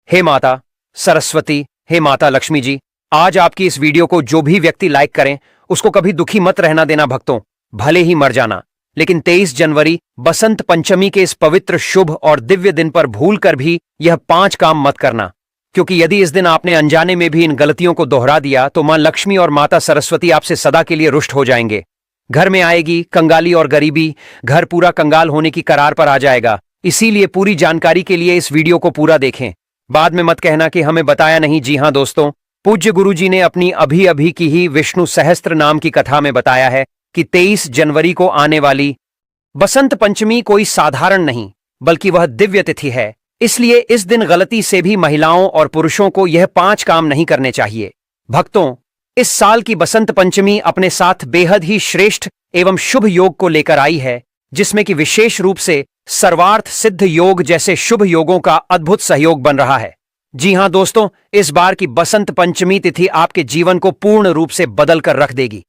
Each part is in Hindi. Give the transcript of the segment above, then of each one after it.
हे माता सरस्वती, हे माता लक्ष्मी जी, आज आपकी इस वीडियो को जो भी व्यक्ति लाइक करें उसको कभी दुखी मत रहना देना भक्तों, भले ही मर जाना, लेकिन 23 जनवरी बसंत पंचमी के इस पवित्र शुभ और दिव्य दिन पर भूल कर भी यह 5 काम मत करना, क्योंकि यदि इस दिन आपने अनजाने में भी इन गलतियों को दोहरा दिया तो मां लक्ष्मी और माता सरस्वती आपसे सदा के लिए रुष्ट हो जाएंगे। घर में आएगी कंगाली और गरीबी, घर पूरा कंगाल होने की करार पर आ जाएगा। इसीलिए पूरी जानकारी के लिए इस वीडियो को पूरा देखें, बाद में मत कहना कि हमें बताया नहीं। जी हां दोस्तों, पूज्य गुरुजी ने अपनी अभी अभी की ही विष्णु सहस्त्र नाम की कथा में बताया है कि 23 जनवरी को आने वाली बसंत पंचमी कोई साधारण नहीं बल्कि वह दिव्य तिथि है। इसलिए इस दिन गलती से भी महिलाओं और पुरुषों को यह 5 काम नहीं करने चाहिए। भक्तों, इस साल की बसंत पंचमी अपने साथ बेहद ही श्रेष्ठ एवं शुभ योग को लेकर आई है, जिसमें कि विशेष रूप से सर्वार्थ सिद्ध योग जैसे शुभ योगों का अद्भुत सहयोग बन रहा है। जी हां दोस्तों, इस बार की बसंत पंचमी तिथि आपके जीवन को पूर्ण रूप से बदल कर रख देगी।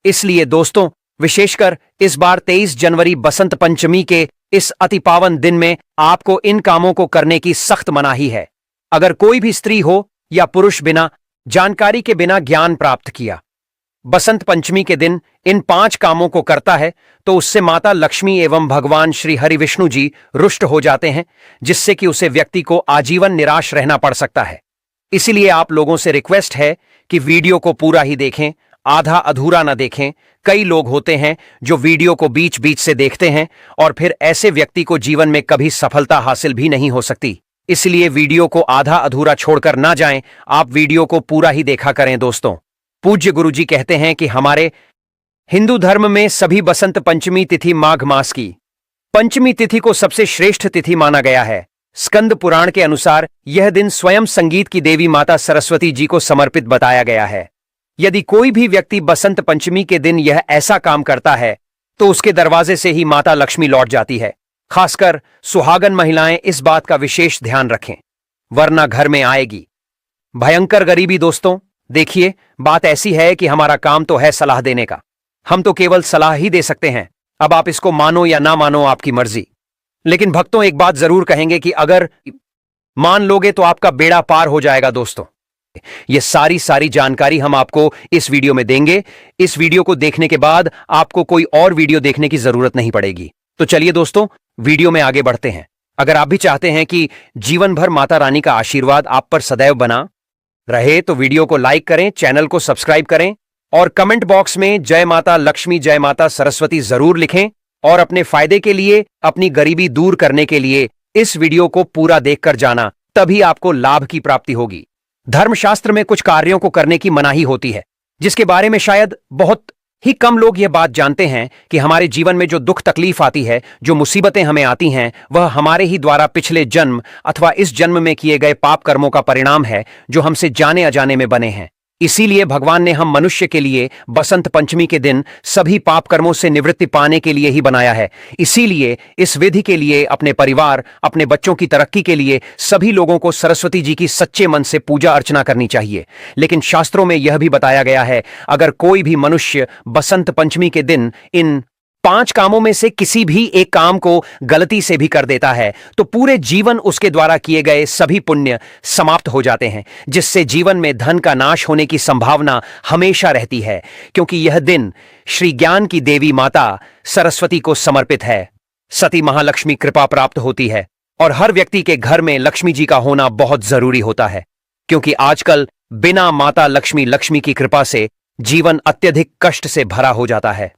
इसलिए दोस्तों, विशेषकर इस बार 23 जनवरी बसंत पंचमी के इस अति पावन दिन में आपको इन कामों को करने की सख्त मनाही है। अगर कोई भी स्त्री हो या पुरुष बिना जानकारी के बिना ज्ञान प्राप्त किया बसंत पंचमी के दिन इन 5 कामों को करता है तो उससे माता लक्ष्मी एवं भगवान श्री हरि विष्णु जी रुष्ट हो जाते हैं, जिससे कि उसे व्यक्ति को आजीवन निराश रहना पड़ सकता है। इसीलिए आप लोगों से रिक्वेस्ट है कि वीडियो को पूरा ही देखें, आधा अधूरा न देखें। कई लोग होते हैं जो वीडियो को बीच बीच से देखते हैं और फिर ऐसे व्यक्ति को जीवन में कभी सफलता हासिल भी नहीं हो सकती। इसलिए वीडियो को आधा अधूरा छोड़कर ना जाएं, आप वीडियो को पूरा ही देखा करें। दोस्तों, पूज्य गुरुजी कहते हैं कि हमारे हिंदू धर्म में सभी बसंत पंचमी तिथि माघ मास की पंचमी तिथि को सबसे श्रेष्ठ तिथि माना गया है। स्कंद पुराण के अनुसार यह दिन स्वयं संगीत की देवी माता सरस्वती जी को समर्पित बताया गया है। यदि कोई भी व्यक्ति बसंत पंचमी के दिन यह ऐसा काम करता है तो उसके दरवाजे से ही माता लक्ष्मी लौट जाती है। खासकर सुहागन महिलाएं इस बात का विशेष ध्यान रखें, वरना घर में आएगी भयंकर गरीबी। दोस्तों देखिए, बात ऐसी है कि हमारा काम तो है सलाह देने का, हम तो केवल सलाह ही दे सकते हैं। अब आप इसको मानो या ना मानो आपकी मर्जी, लेकिन भक्तों एक बात जरूर कहेंगे कि अगर मान लोगे तो आपका बेड़ा पार हो जाएगा। दोस्तों, ये सारी जानकारी हम आपको इस वीडियो में देंगे। इस वीडियो को देखने के बाद आपको कोई और वीडियो देखने की जरूरत नहीं पड़ेगी। तो चलिए दोस्तों, वीडियो में आगे बढ़ते हैं। अगर आप भी चाहते हैं कि जीवन भर माता रानी का आशीर्वाद आप पर सदैव बना रहे तो वीडियो को लाइक करें, चैनल को सब्सक्राइब करें और कमेंट बॉक्स में जय माता लक्ष्मी, जय माता सरस्वती जरूर लिखें। और अपने फायदे के लिए, अपनी गरीबी दूर करने के लिए इस वीडियो को पूरा देखकर जाना, तभी आपको लाभ की प्राप्ति होगी। धर्मशास्त्र में कुछ कार्यों को करने की मनाही होती है, जिसके बारे में शायद बहुत ही कम लोग यह बात जानते हैं कि हमारे जीवन में जो दुख तकलीफ आती है, जो मुसीबतें हमें आती हैं, वह हमारे ही द्वारा पिछले जन्म अथवा इस जन्म में किए गए पाप कर्मों का परिणाम है, जो हमसे जाने अजाने में बने हैं। इसीलिए भगवान ने हम मनुष्य के लिए बसंत पंचमी के दिन सभी पाप कर्मों से निवृत्ति पाने के लिए ही बनाया है। इसीलिए इस विधि के लिए अपने परिवार, अपने बच्चों की तरक्की के लिए सभी लोगों को सरस्वती जी की सच्चे मन से पूजा अर्चना करनी चाहिए। लेकिन शास्त्रों में यह भी बताया गया है, अगर कोई भी मनुष्य बसंत पंचमी के दिन इन 5 कामों में से किसी भी एक काम को गलती से भी कर देता है तो पूरे जीवन उसके द्वारा किए गए सभी पुण्य समाप्त हो जाते हैं, जिससे जीवन में धन का नाश होने की संभावना हमेशा रहती है, क्योंकि यह दिन श्री ज्ञान की देवी माता सरस्वती को समर्पित है। सती महालक्ष्मी कृपा प्राप्त होती है और हर व्यक्ति के घर में लक्ष्मी जी का होना बहुत जरूरी होता है, क्योंकि आजकल बिना माता लक्ष्मी की कृपा से जीवन अत्यधिक कष्ट से भरा हो जाता है।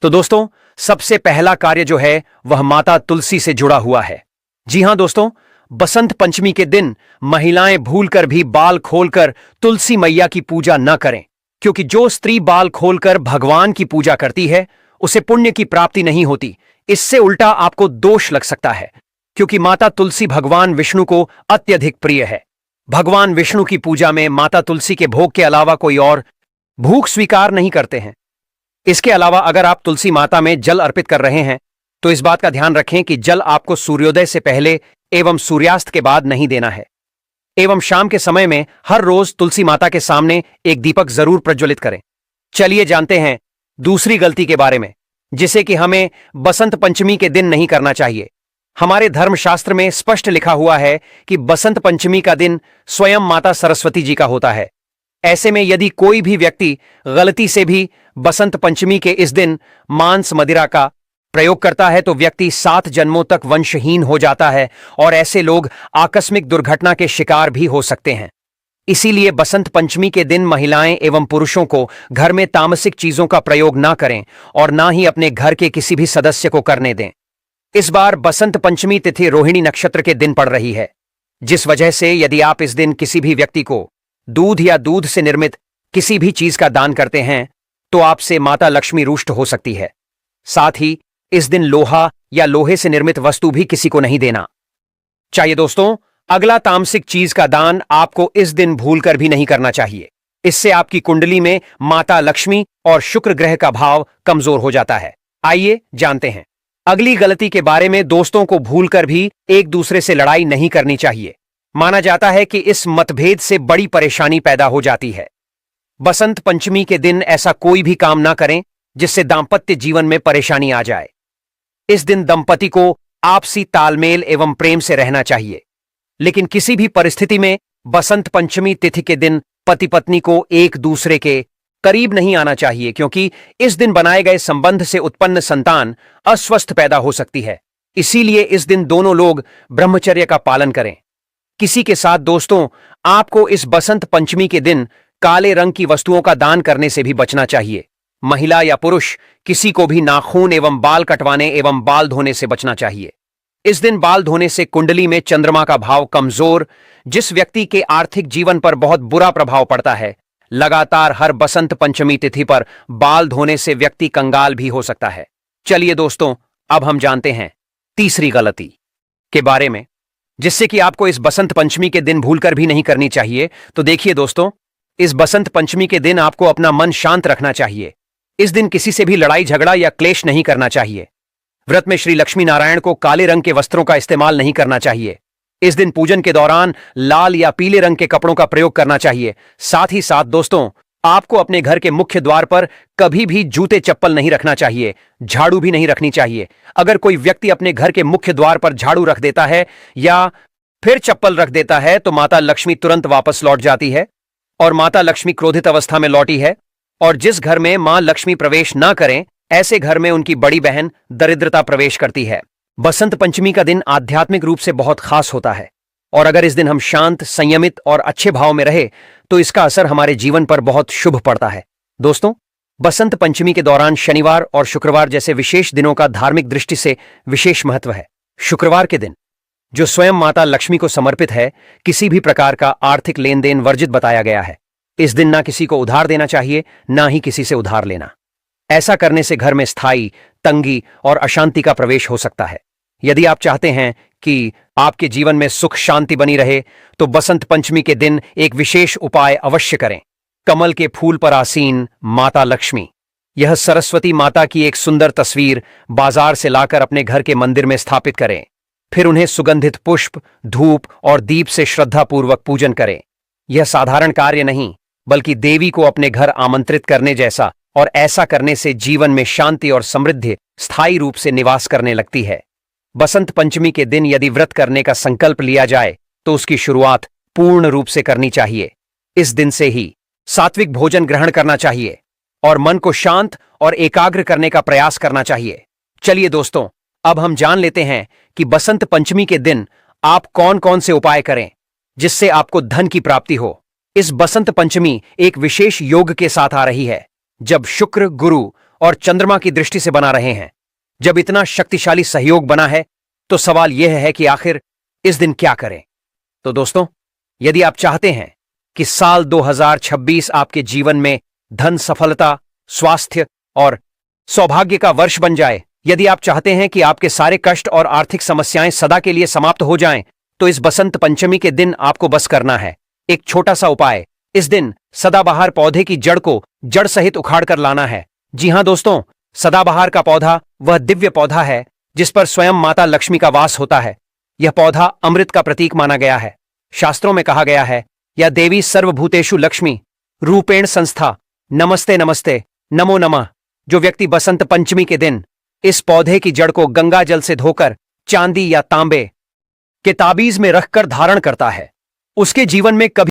तो दोस्तों, सबसे पहला कार्य जो है वह माता तुलसी से जुड़ा हुआ है। जी हां दोस्तों, बसंत पंचमी के दिन महिलाएं भूलकर भी बाल खोलकर तुलसी मैया की पूजा न करें, क्योंकि जो स्त्री बाल खोलकर भगवान की पूजा करती है उसे पुण्य की प्राप्ति नहीं होती। इससे उल्टा आपको दोष लग सकता है, क्योंकि माता तुलसी भगवान विष्णु को अत्यधिक प्रिय है। भगवान विष्णु की पूजा में माता तुलसी के भोग के अलावा कोई और भूख स्वीकार नहीं करते हैं। इसके अलावा अगर आप तुलसी माता में जल अर्पित कर रहे हैं तो इस बात का ध्यान रखें कि जल आपको सूर्योदय से पहले एवं सूर्यास्त के बाद नहीं देना है। एवं शाम के समय में हर रोज तुलसी माता के सामने एक दीपक जरूर प्रज्वलित करें। चलिए जानते हैं दूसरी गलती के बारे में, जिसे कि हमें बसंत पंचमी के दिन नहीं करना चाहिए। हमारे धर्मशास्त्र में स्पष्ट लिखा हुआ है कि बसंत पंचमी का दिन स्वयं माता सरस्वती जी का होता है। ऐसे में यदि कोई भी व्यक्ति गलती से भी बसंत पंचमी के इस दिन मांस मदिरा का प्रयोग करता है तो व्यक्ति 7 जन्मों तक वंशहीन हो जाता है और ऐसे लोग आकस्मिक दुर्घटना के शिकार भी हो सकते हैं। इसीलिए बसंत पंचमी के दिन महिलाएं एवं पुरुषों को घर में तामसिक चीजों का प्रयोग ना करें और ना ही अपने घर के किसी भी सदस्य को करने दें। इस बार बसंत पंचमी तिथि रोहिणी नक्षत्र के दिन पड़ रही है, जिस वजह से यदि आप इस दिन किसी भी व्यक्ति को दूध या दूध से निर्मित किसी भी चीज का दान करते हैं तो आपसे माता लक्ष्मी रुष्ट हो सकती है। साथ ही इस दिन लोहा या लोहे से निर्मित वस्तु भी किसी को नहीं देना चाहिए। दोस्तों, अगला तामसिक चीज का दान आपको इस दिन भूलकर भी नहीं करना चाहिए। इससे आपकी कुंडली में माता लक्ष्मी और शुक्र ग्रह का भाव कमजोर हो जाता है। आइए जानते हैं अगली गलती के बारे में। दोस्तों को भूलकर भी एक दूसरे से लड़ाई नहीं करनी चाहिए। माना जाता है कि इस मतभेद से बड़ी परेशानी पैदा हो जाती है। बसंत पंचमी के दिन ऐसा कोई भी काम ना करें जिससे दांपत्य जीवन में परेशानी आ जाए। इस दिन दंपति को आपसी तालमेल एवं प्रेम से रहना चाहिए, लेकिन किसी भी परिस्थिति में बसंत पंचमी तिथि के दिन पति पत्नी को एक दूसरे के करीब नहीं आना चाहिए, क्योंकि इस दिन बनाए गए संबंध से उत्पन्न संतान अस्वस्थ पैदा हो सकती है। इसीलिए इस दिन दोनों लोग ब्रह्मचर्य का पालन करें। किसी के साथ दोस्तों, आपको इस बसंत पंचमी के दिन काले रंग की वस्तुओं का दान करने से भी बचना चाहिए। महिला या पुरुष किसी को भी नाखून एवं बाल कटवाने एवं बाल धोने से बचना चाहिए। इस दिन बाल धोने से कुंडली में चंद्रमा का भाव कमजोर, जिस व्यक्ति के आर्थिक जीवन पर बहुत बुरा प्रभाव पड़ता है। लगातार हर बसंत पंचमी तिथि पर बाल धोने से व्यक्ति कंगाल भी हो सकता है। चलिए दोस्तों, अब हम जानते हैं तीसरी गलती के बारे में, जिससे कि आपको इस बसंत पंचमी के दिन भूलकर भी नहीं करनी चाहिए। तो देखिए दोस्तों, इस बसंत पंचमी के दिन आपको अपना मन शांत रखना चाहिए। इस दिन किसी से भी लड़ाई झगड़ा या क्लेश नहीं करना चाहिए। व्रत में श्री लक्ष्मी नारायण को काले रंग के वस्त्रों का इस्तेमाल नहीं करना चाहिए। इस दिन पूजन के दौरान लाल या पीले रंग के कपड़ों का प्रयोग करना चाहिए। साथ ही साथ दोस्तों, आपको अपने घर के मुख्य द्वार पर कभी भी जूते चप्पल नहीं रखना चाहिए, झाड़ू भी नहीं रखनी चाहिए। अगर कोई व्यक्ति अपने घर के मुख्य द्वार पर झाड़ू रख देता है या फिर चप्पल रख देता है तो माता लक्ष्मी तुरंत वापस लौट जाती है और माता लक्ष्मी क्रोधित अवस्था में लौटी है। और जिस घर में मां लक्ष्मी प्रवेश ना करें, ऐसे घर में उनकी बड़ी बहन दरिद्रता प्रवेश करती है। बसंत पंचमी का दिन आध्यात्मिक रूप से बहुत खास होता है और अगर इस दिन हम शांत, संयमित और अच्छे भाव में रहे तो इसका असर हमारे जीवन पर बहुत शुभ पड़ता है। दोस्तों, बसंत पंचमी के दौरान शनिवार और शुक्रवार जैसे विशेष दिनों का धार्मिक दृष्टि से विशेष महत्व है। शुक्रवार के दिन, जो स्वयं माता लक्ष्मी को समर्पित है, किसी भी प्रकार का आर्थिक लेन देन वर्जित बताया गया है। इस दिन ना किसी को उधार देना चाहिए, ना ही किसी से उधार लेना। ऐसा करने से घर में स्थायी तंगी और अशांति का प्रवेश हो सकता है। यदि आप चाहते हैं कि आपके जीवन में सुख शांति बनी रहे तो बसंत पंचमी के दिन एक विशेष उपाय अवश्य करें। कमल के फूल पर आसीन माता लक्ष्मी, यह सरस्वती माता की एक सुंदर तस्वीर बाजार से लाकर अपने घर के मंदिर में स्थापित करें। फिर उन्हें सुगंधित पुष्प, धूप और दीप से श्रद्धापूर्वक पूजन करें। यह साधारण कार्य नहीं, बल्कि देवी को अपने घर आमंत्रित करने जैसा, और ऐसा करने से जीवन में शांति और समृद्धि स्थायी रूप से निवास करने लगती है। बसंत पंचमी के दिन यदि व्रत करने का संकल्प लिया जाए तो उसकी शुरुआत पूर्ण रूप से करनी चाहिए। इस दिन से ही सात्विक भोजन ग्रहण करना चाहिए और मन को शांत और एकाग्र करने का प्रयास करना चाहिए। चलिए दोस्तों, अब हम जान लेते हैं कि बसंत पंचमी के दिन आप कौन कौन से उपाय करें जिससे आपको धन की प्राप्ति हो। इस बसंत पंचमी एक विशेष योग के साथ आ रही है, जब शुक्र, गुरु और चंद्रमा की दृष्टि से बना रहे हैं। जब इतना शक्तिशाली सहयोग बना है तो सवाल यह है कि आखिर इस दिन क्या करें। तो दोस्तों, यदि आप चाहते हैं कि साल 2026 आपके जीवन में धन, सफलता, स्वास्थ्य और सौभाग्य का वर्ष बन जाए, यदि आप चाहते हैं कि आपके सारे कष्ट और आर्थिक समस्याएं सदा के लिए समाप्त हो जाएं, तो इस बसंत पंचमी के दिन आपको बस करना है एक छोटा सा उपाय। इस दिन सदाबहार पौधे की जड़ को जड़ सहित उखाड़ कर लाना है। जी हां दोस्तों, सदाबहार का पौधा वह दिव्य पौधा है जिस पर स्वयं माता लक्ष्मी का वास होता है। यह पौधा अमृत का प्रतीक माना गया है। शास्त्रों में कहा गया है, या देवी सर्वभूतेषु लक्ष्मी रूपेण संस्था, नमस्ते नमस्ते नमो नमः। जो व्यक्ति बसंत पंचमी के दिन इस पौधे की जड़ को गंगा जल से धोकर चांदी या तांबे के ताबीज में रखकर धारण करता है, उसके जीवन में कभी